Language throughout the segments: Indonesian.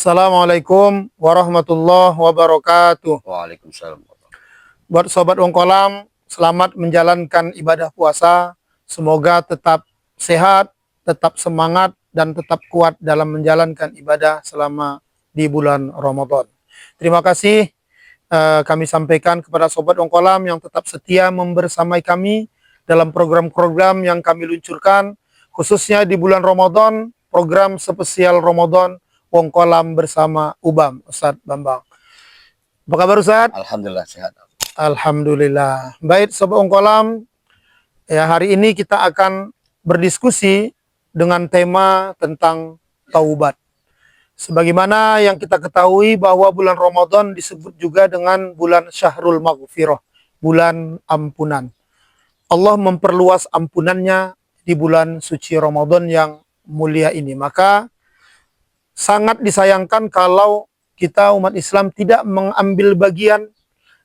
Assalamualaikum warahmatullahi wabarakatuh. Waalaikumsalam. Buat sobat Wongkolam, selamat menjalankan ibadah puasa. Semoga tetap sehat, tetap semangat, dan tetap kuat dalam menjalankan ibadah selama di bulan Ramadan. Terima kasih kami sampaikan kepada sobat Wongkolam yang tetap setia membersamai kami dalam program-program yang kami luncurkan, khususnya di bulan Ramadan, program spesial Ramadan Wongkolam bersama Ubam, Ustadz Bambang. Apa kabar Ustadz? Alhamdulillah sehat. Alhamdulillah. Baik Sobat Wongkolam, ya hari ini kita akan berdiskusi dengan tema tentang taubat. Sebagaimana yang kita ketahui bahwa bulan Ramadan disebut juga dengan bulan Syahrul Maghfirah, bulan ampunan. Allah memperluas ampunannya di bulan suci Ramadan yang mulia ini. Maka sangat disayangkan kalau kita umat Islam tidak mengambil bagian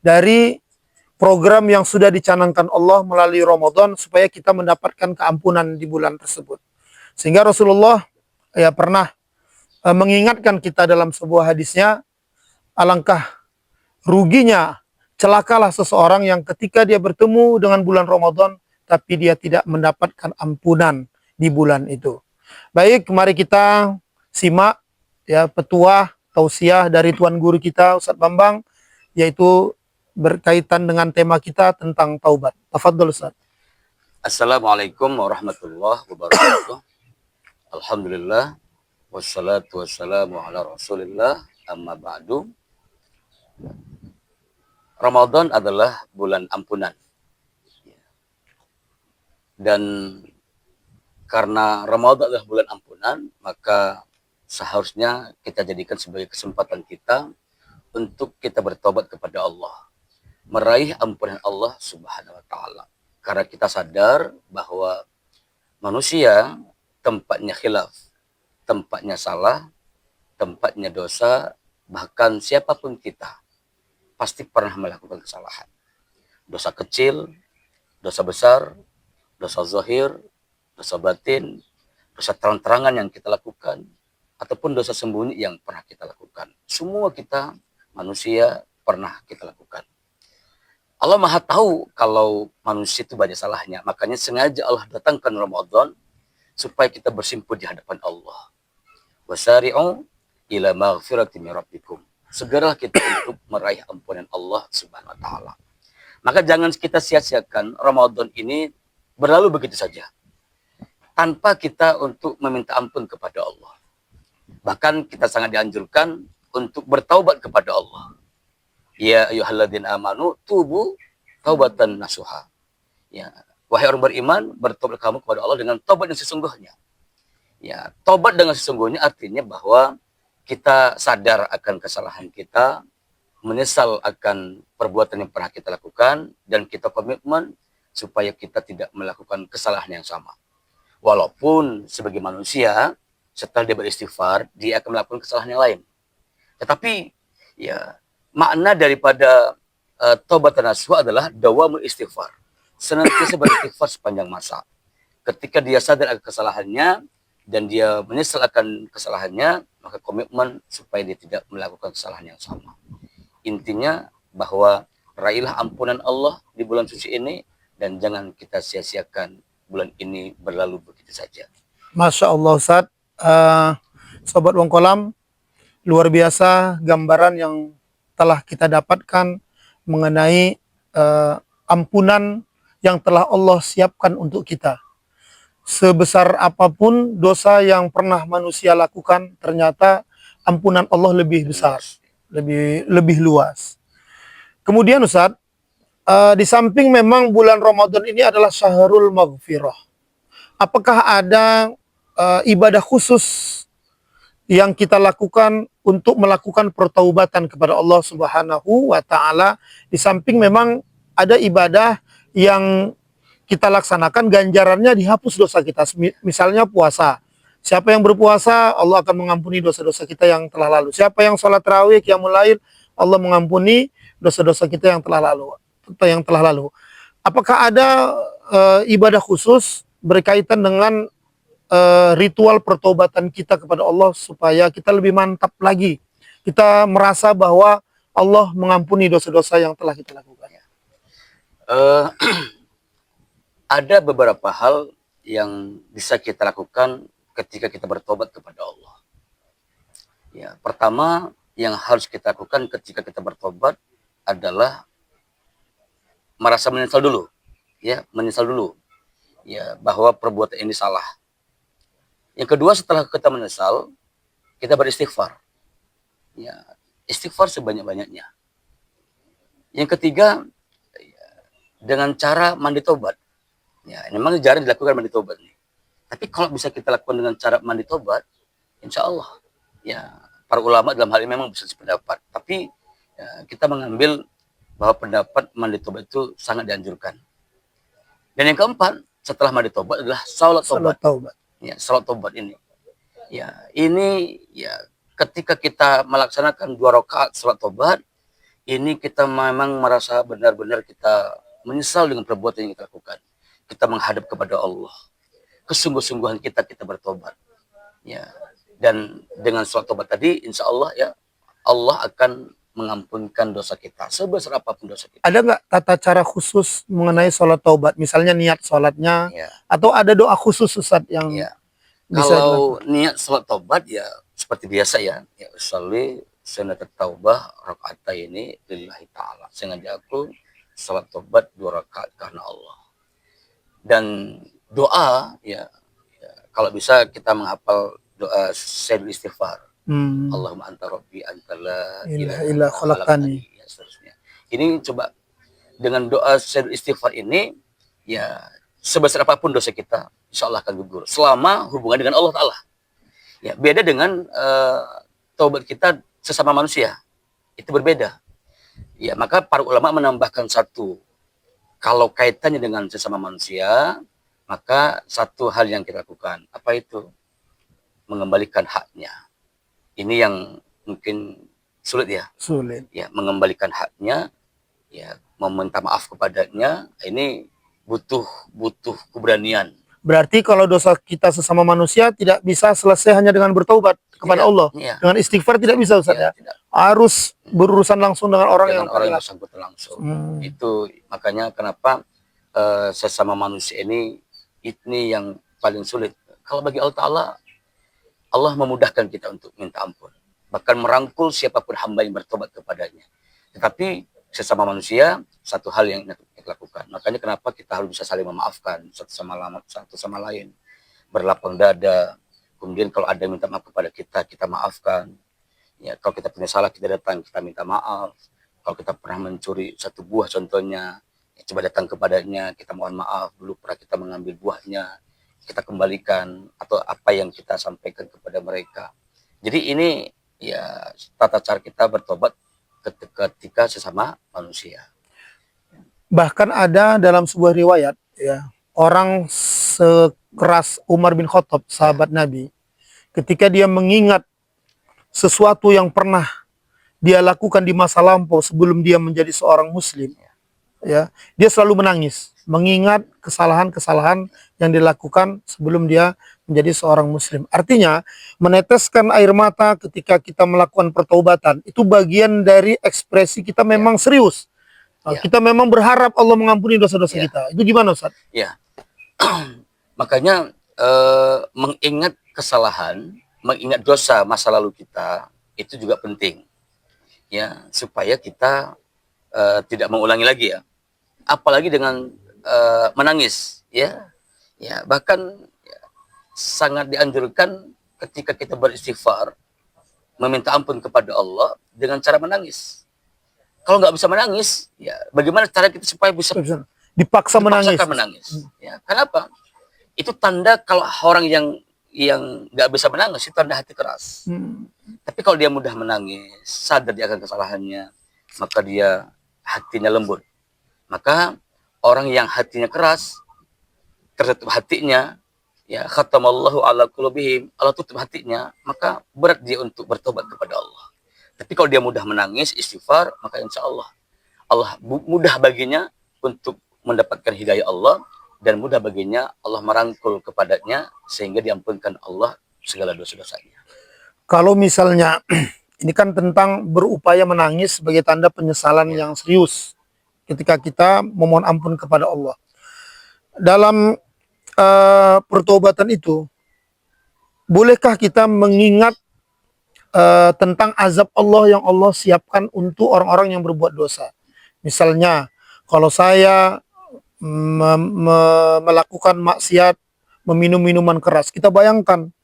dari program yang sudah dicanangkan Allah melalui Ramadan supaya kita mendapatkan keampunan di bulan tersebut. Sehingga Rasulullah pernah mengingatkan kita dalam sebuah hadisnya, alangkah ruginya, celakalah seseorang yang ketika dia bertemu dengan bulan Ramadan tapi dia tidak mendapatkan ampunan di bulan itu. Baik, mari kita simak ya petuah tausiah dari Tuan Guru kita Ustadz Bambang, yaitu berkaitan dengan tema kita tentang taubat. Tafadhol Ustadz. Assalamualaikum warahmatullahi wabarakatuh. Alhamdulillah wassalatu wassalamu ala Rasulillah, amma ba'du. Ramadan adalah bulan ampunan. Dan karena Ramadan adalah bulan ampunan, maka seharusnya kita jadikan sebagai kesempatan kita untuk kita bertobat kepada Allah, meraih ampunan Allah Subhanahu wa taala. Karena kita sadar bahwa manusia tempatnya khilaf, tempatnya salah, tempatnya dosa, bahkan siapapun kita pasti pernah melakukan kesalahan. Dosa kecil, dosa besar, dosa zahir, dosa batin, dosa terang-terangan yang kita lakukan, ataupun dosa sembunyi yang pernah kita lakukan. Semua kita manusia pernah kita lakukan. Allah Maha tahu kalau manusia itu banyak salahnya. Makanya sengaja Allah datangkan Ramadan supaya kita bersimpuh di hadapan Allah. Wasari'u ila maghfirati min rabbikum. Segeralah kita untuk meraih ampunan Allah Subhanahu wa taala. Maka jangan kita sia-siakan Ramadan ini berlalu begitu saja tanpa kita untuk meminta ampun kepada Allah. Bahkan kita sangat dianjurkan untuk bertaubat kepada Allah. Ya ayyuhalladzina amanu tubu taubatan nasuha. Ya, wahai orang beriman, bertobat kamu kepada Allah dengan taubat yang sesungguhnya. Ya, taubat dengan sesungguhnya artinya bahwa kita sadar akan kesalahan kita, menyesal akan perbuatan yang pernah kita lakukan, dan kita komitmen supaya kita tidak melakukan kesalahan yang sama. Walaupun sebagai manusia, setelah dia beristighfar, dia akan melakukan kesalahan yang lain. Tetapi ya makna daripada taubat nasuha adalah dawamul istighfar. Senantiasa beristighfar sepanjang masa. Ketika dia sadar akan kesalahannya dan dia menyesal akan kesalahannya, maka komitmen supaya dia tidak melakukan kesalahan yang sama. Intinya bahwa raihlah ampunan Allah di bulan suci ini dan jangan kita sia-siakan bulan ini berlalu begitu saja. Masya Allah Ustadz. Sobat Wongkolam, luar biasa gambaran yang telah kita dapatkan mengenai ampunan yang telah Allah siapkan untuk kita. Sebesar apapun dosa yang pernah manusia lakukan, ternyata ampunan Allah lebih besar, lebih luas. Kemudian Ustadz, di samping memang bulan Ramadan ini adalah Syahrul Maghfirah, apakah ada ibadah khusus yang kita lakukan untuk melakukan pertaubatan kepada Allah Subhanahu wa taala. Di samping memang ada ibadah yang kita laksanakan ganjarannya dihapus dosa kita. Misalnya puasa. Siapa yang berpuasa, Allah akan mengampuni dosa-dosa kita yang telah lalu. Siapa yang sholat tarawih, qiyamul lail, Allah mengampuni dosa-dosa kita yang telah lalu. Apakah ada ibadah khusus berkaitan dengan ritual pertobatan kita kepada Allah supaya kita lebih mantap lagi? Kita merasa bahwa Allah mengampuni dosa-dosa yang telah kita lakukan. Eh, ada beberapa hal yang bisa kita lakukan ketika kita bertobat kepada Allah. Ya, pertama yang harus kita lakukan ketika kita bertobat adalah merasa menyesal dulu, ya, ya, bahwa perbuatan ini salah. Yang kedua, setelah kita menyesal, kita beristighfar, ya, istighfar sebanyak-banyaknya. Yang ketiga, dengan cara mandi tobat. Ya, ini memang jarang dilakukan mandi tobat nih. Tapi kalau bisa kita lakukan dengan cara mandi tobat, insya Allah, ya, para ulama dalam hal ini memang bisa sependapat. Tapi ya, kita mengambil bahwa pendapat mandi tobat itu sangat dianjurkan. Dan yang keempat, setelah mandi tobat adalah salat tobat. Ya, salat tobat ini. Ya, ini ya ketika kita melaksanakan 2 rakaat salat tobat, ini kita memang merasa benar-benar kita menyesal dengan perbuatan yang kita lakukan. Kita menghadap kepada Allah. Kesungguh-sungguhan kita bertobat. Ya. Dan dengan salat tobat tadi, insya Allah ya, Allah akan mengampunkan dosa kita. Sebesar apapun dosa kita. Ada nggak tata cara khusus mengenai sholat taubat? Misalnya niat sholatnya, Ya. atau ada doa khusus Ustaz yang Ya. bisa Kalau niat salat taubat ya seperti biasa ya. Ya usolli sunat taubah rakaat ini lillahi ta'ala. Sengaja aku salat taubat 2 rakaat karena Allah. Dan doa ya, kalau bisa kita menghafal doa Sayyidul Istighfar. Allahumma anta rabbi anta la ilaha illa khalaqtani, ya seterusnya. Ini coba dengan doa Sayyidul Istighfar ini ya, sebesar apapun dosa kita insya Allah akan gugur selama hubungan dengan Allah Ta'ala. Ya, beda dengan taubat kita sesama manusia, itu berbeda. Ya, maka para ulama menambahkan satu, kalau kaitannya dengan sesama manusia, maka satu hal yang kita lakukan, apa itu? Mengembalikan haknya. Ini yang mungkin sulit ya. sulit. Ya, mengembalikan haknya, ya, meminta maaf kepadanya, ini butuh keberanian. Berarti kalau dosa kita sesama manusia tidak bisa selesai hanya dengan bertaubat kepada Tidak, Allah. iya. Dengan istighfar tidak bisa Ustaz ya. Tidak. Harus berurusan langsung dengan orang Dengan yang orang yang bersangkutan langsung. Itu makanya kenapa sesama manusia ini yang paling sulit. Kalau bagi Allah Ta'ala, Allah memudahkan kita untuk minta ampun. Bahkan merangkul siapapun hamba yang bertobat kepadanya. Tetapi sesama manusia, satu hal yang kita lakukan. Makanya kenapa kita harus bisa saling memaafkan satu sama lain. Berlapang dada. Kemudian kalau ada yang minta maaf kepada kita, kita maafkan. Ya, kalau kita punya salah, kita datang, kita minta maaf. Kalau kita pernah mencuri 1 buah contohnya, ya, coba datang kepadanya, kita mohon maaf, dulu pernah kita mengambil buahnya, kita kembalikan, atau apa yang kita sampaikan kepada mereka. Jadi ini ya tata cara kita bertobat ketika sesama manusia. Bahkan ada dalam sebuah riwayat ya, orang sekeras Umar bin Khattab, sahabat Nabi, ketika dia mengingat sesuatu yang pernah dia lakukan di masa lampau sebelum dia menjadi seorang muslim, ya, dia selalu menangis mengingat kesalahan-kesalahan yang dilakukan sebelum dia menjadi seorang muslim. Artinya, meneteskan air mata ketika kita melakukan pertaubatan itu bagian dari ekspresi kita memang serius. Kita memang berharap Allah mengampuni dosa-dosa kita. Itu gimana, Ustaz? Ya. Makanya mengingat kesalahan, mengingat dosa masa lalu kita itu juga penting. Ya, supaya kita tidak mengulangi lagi ya. Apalagi dengan menangis, ya. Ya, bahkan ya, sangat dianjurkan ketika kita beristighfar, meminta ampun kepada Allah dengan cara menangis. Kalau nggak bisa menangis, ya bagaimana cara kita supaya bisa dipaksa menangis? Ya, kenapa? Itu tanda kalau orang yang nggak bisa menangis itu tanda hati keras. Tapi kalau dia mudah menangis, sadar dia akan kesalahannya, maka dia hatinya lembut. Maka orang yang hatinya keras, tertutup hatinya, ya khatamallahu ala qulubihim, Allah tutup hatinya, maka berat dia untuk bertobat kepada Allah. Tapi kalau dia mudah menangis, istighfar, maka insya Allah mudah baginya untuk mendapatkan hidayah Allah, dan mudah baginya Allah merangkul kepadanya sehingga diampunkan Allah segala dosa-dosanya. Kalau misalnya ini kan tentang berupaya menangis sebagai tanda penyesalan yang serius ketika kita memohon ampun kepada Allah. Dalam pertobatan itu, bolehkah kita mengingat tentang azab Allah yang Allah siapkan untuk orang-orang yang berbuat dosa? Misalnya, kalau saya melakukan maksiat, meminum minuman keras, kita bayangkan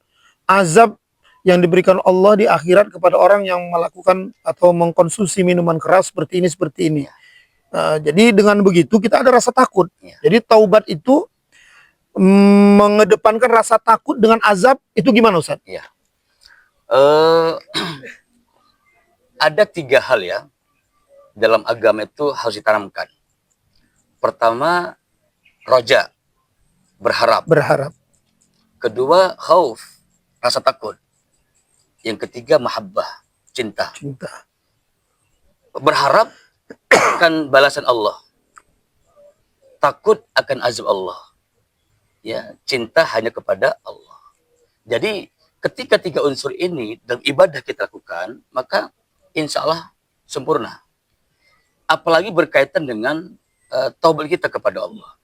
azab yang diberikan Allah di akhirat kepada orang yang melakukan atau mengkonsumsi minuman keras seperti ini. Jadi dengan begitu kita ada rasa takut. Jadi taubat itu mengedepankan rasa takut dengan azab, itu gimana Ustaz? Ya. Ada 3 hal ya dalam agama itu harus ditanamkan. Pertama, roja, berharap. Kedua, khauf, rasa takut. Yang ketiga, mahabbah, cinta. Berharap akan balasan Allah, takut akan azab Allah, ya, cinta hanya kepada Allah. Jadi ketika 3 unsur ini dalam ibadah kita lakukan, maka insya Allah sempurna. Apalagi berkaitan dengan taubat kita kepada Allah.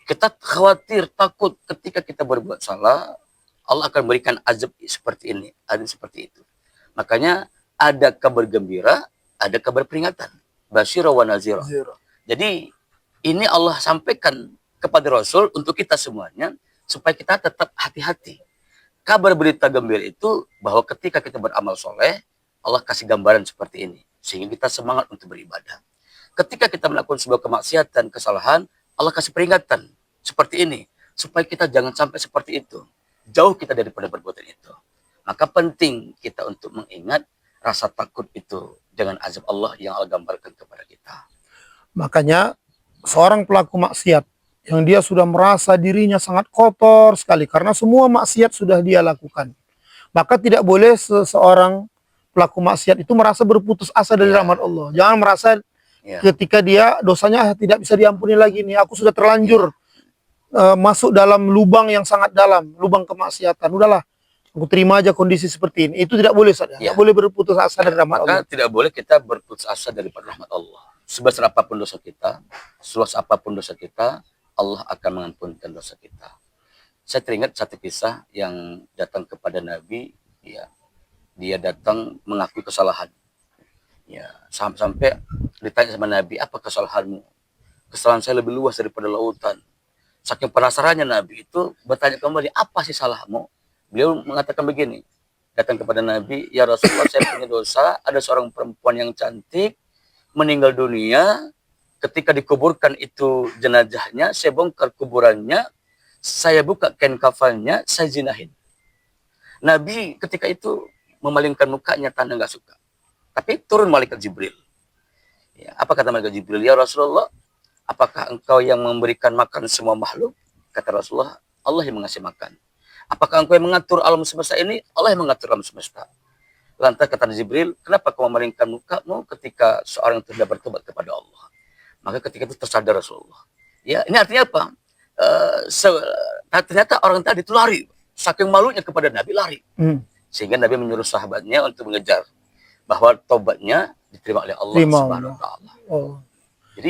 Kita khawatir, takut ketika kita berbuat salah, Allah akan berikan azab seperti ini, azab seperti itu. Makanya ada kabar gembira, ada kabar peringatan. Basyira wa nazira. Jadi ini Allah sampaikan kepada Rasul untuk kita semuanya, supaya kita tetap hati-hati. Kabar berita gembira itu bahwa ketika kita beramal soleh, Allah kasih gambaran seperti ini, sehingga kita semangat untuk beribadah. Ketika kita melakukan sebuah kemaksiatan, kesalahan, Allah kasih peringatan seperti ini, supaya kita jangan sampai seperti itu. Jauh kita daripada perbuatan itu. Maka penting kita untuk mengingat rasa takut itu dengan azab Allah yang Allah gambarkan kepada kita. Makanya seorang pelaku maksiat yang dia sudah merasa dirinya sangat kotor sekali karena semua maksiat sudah dia lakukan, maka tidak boleh seseorang pelaku maksiat itu merasa berputus asa dari rahmat Allah. Jangan merasa ketika dia dosanya tidak bisa diampuni lagi nih, aku sudah terlanjur masuk dalam lubang yang sangat dalam, lubang kemaksiatan. Udahlah, aku terima aja kondisi seperti ini. Itu tidak boleh, Ustaz. Tidak boleh berputus asa dari rahmat Allah. Maka tidak boleh kita berputus asa dari rahmat Allah. Sebesar apapun dosa kita, seluas apapun dosa kita, Allah akan mengampunkan dosa kita. Saya teringat satu kisah yang datang kepada Nabi, ya, dia datang mengakui kesalahan. Ya, sampai ditanya sama Nabi, apa kesalahanmu? Kesalahan saya lebih luas daripada lautan. Saking penasarannya Nabi itu bertanya kembali, apa sih salahmu? Beliau mengatakan begini, datang kepada Nabi, ya Rasulullah, saya punya dosa, ada seorang perempuan yang cantik, meninggal dunia, ketika dikuburkan itu jenazahnya, saya bongkar kuburannya, saya buka kain kafannya, saya zinahin. Nabi ketika itu memalingkan mukanya, tanda nggak suka. Tapi turun malaikat Jibril. Ya, apa kata malaikat Jibril? Ya Rasulullah, apakah engkau yang memberikan makan semua makhluk? Kata Rasulullah, Allah yang mengasih makan. Apakah engkau yang mengatur alam semesta ini? Allah yang mengatur alam semesta. Lantas kata Jibril, kenapa kau memalingkan mukamu ketika seorang itu tidak bertobat kepada Allah? Maka ketika itu tersadar Rasulullah. Ya, ini artinya apa? Ternyata orang tadi itu lari. Saking malunya kepada Nabi, lari. Sehingga Nabi menyuruh sahabatnya untuk mengejar. Bahwa tobatnya diterima oleh Allah Subhanahu wa Ta'ala. Jadi,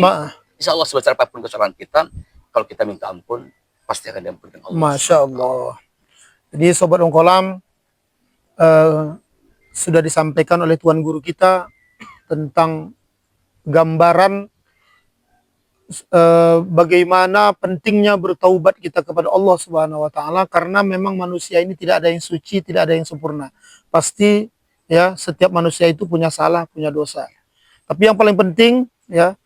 insya Allah sebesar apapun kesalahan kita, kalau kita minta ampun, pasti akan diampunkan Allah. Masya Allah. Jadi Sobat Ongkolam, sudah disampaikan oleh Tuan Guru kita tentang gambaran bagaimana pentingnya bertaubat kita kepada Allah Subhanahu wa Ta'ala, karena memang manusia ini tidak ada yang suci, tidak ada yang sempurna. Pasti ya, setiap manusia itu punya salah, punya dosa. Tapi yang paling penting ya,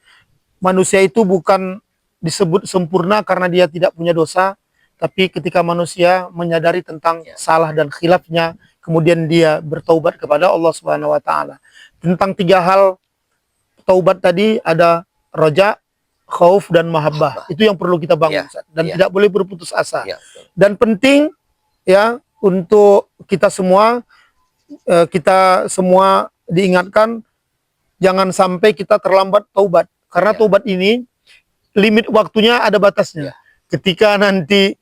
manusia itu bukan disebut sempurna karena dia tidak punya dosa, Tapi ketika manusia menyadari tentang Ya. salah dan khilafnya, kemudian dia bertaubat kepada Allah Subhanahu wa taala. Tentang 3 hal taubat tadi ada roja, khauf dan mahabbah. Itu yang perlu kita bangun, Ya. Ustaz. Dan Ya. tidak boleh berputus asa. Ya, betul. Dan penting ya untuk kita semua diingatkan jangan sampai kita terlambat taubat. Karena Ya. taubat ini limit waktunya ada batasnya. Ya. Ketika nanti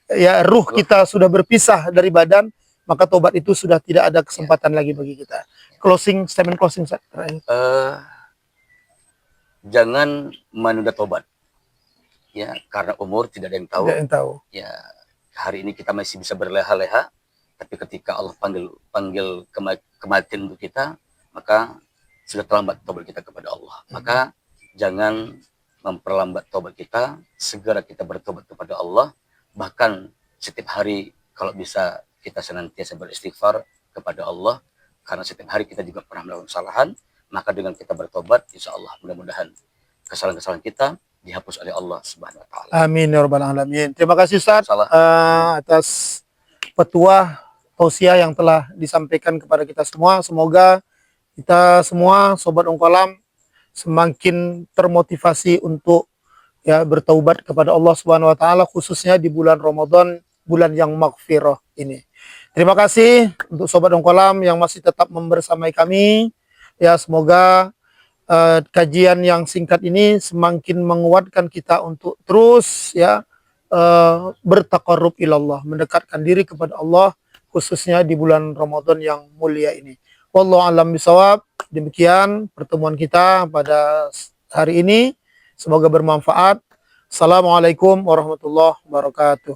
ya ruh kita sudah berpisah dari badan, maka taubat itu sudah tidak ada kesempatan lagi bagi kita. Statement closing Ustaz. Jangan menunda tobat. Ya, karena umur tidak ada yang tahu. Tidak yang tahu. Ya, hari ini kita masih bisa berleha-leha, tapi ketika Allah panggil kematian untuk kita, maka sudah terlambat tobat kita kepada Allah. Maka jangan memperlambat tobat kita, segera kita bertobat kepada Allah. Bahkan setiap hari kalau bisa kita senantiasa beristighfar kepada Allah, karena setiap hari kita juga pernah melakukan kesalahan. Maka dengan kita bertobat, insya Allah mudah-mudahan kesalahan-kesalahan kita dihapus oleh Allah Subhanahu wa taala. Amin ya rabbal alamin. Terima kasih Ustaz Salah. atas petua tausiah yang telah disampaikan kepada kita semua. Semoga kita semua sobat Ongkolam semakin termotivasi untuk ya bertaubat kepada Allah Subhanahu wa taala, khususnya di bulan Ramadan, bulan yang maghfirah ini. Terima kasih untuk sobat Ongkolam yang masih tetap membersamai kami. Ya, semoga kajian yang singkat ini semakin menguatkan kita untuk terus ya bertaqarrub ilallah, mendekatkan diri kepada Allah khususnya di bulan Ramadan yang mulia ini. Wallahu a'lam bishawab. Demikian pertemuan kita pada hari ini. Semoga bermanfaat. Assalamualaikum warahmatullahi wabarakatuh.